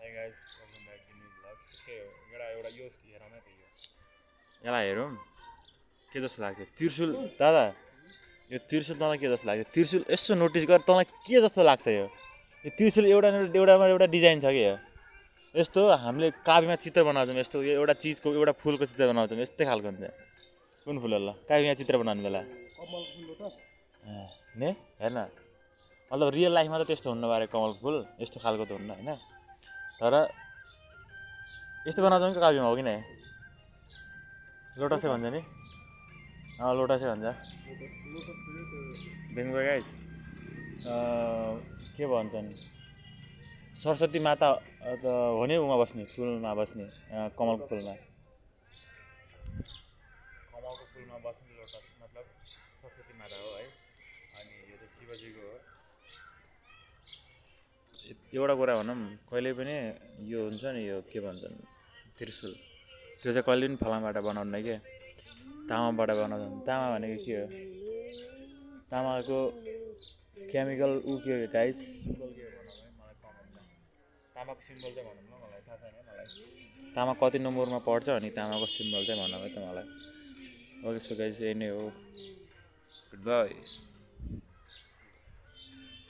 Hey guys, welcome back to new vlog. के हो एउटा यो हेर न त यो यसलाई हेरौँ के जस्तो लाग्छ त्रिशूल दादा यो त्रिशूल तँलाई के जस्तो लाग्छ त्रिशूल यसो नोटिस गर तँलाई के जस्तो लाग्छ यो त्रिशूल एउटामा एउटा डिजाइन छ कि यो यस्तो हामीले काबीमा चित्र बनाउँछौँ यस्तो एउटा चिजको एउटा फुलको चित्र बनाउँछौँ यस्तै खालको हुन्छ कुन फुल होला काबीमा चित्र बनाउनु बेला कमल फुल लोटस ने हेर्न मतलब रियल लाइफमा त त्यस्तो हुन्न बारे कमल फुल यस्तो खालको त हुन्न होइन तर यस्तो बनाउँछौँ कि काबीमा हो कि नै लोटसै भन्छ नि लोटसै भन्छ देख्नुभयो गाइस के भन्छन् सरस्वती माता त हो नि उमा बस्ने फुलमा बस्ने कमलको फुलमा बस्ने लोटस मतलब सरस्वती माता हो है अनि यो चाहिँ शिवजीको हो एउटा कुरा भनौँ कहिले पनि यो हुन्छ नि यो के भन्छन् त्रिशूल त्यो चाहिँ कहिले पनि फलामबाट बनाउनु के तामाबाट बनाउँछन् तामा भनेको के हो तामाको केमिकल के हो गाइस सिम्बल के हो भनौँ है मलाई कमेन्टमा तामाको सिम्बल चाहिँ भनौँ न मलाई थाहा छैन मलाई तामा कति नम्बरमा पढ्छ अनि तामाको सिम्बल चाहिँ भनौँ है त मलाई ओके सो गाइस यही नै हो गुड बाई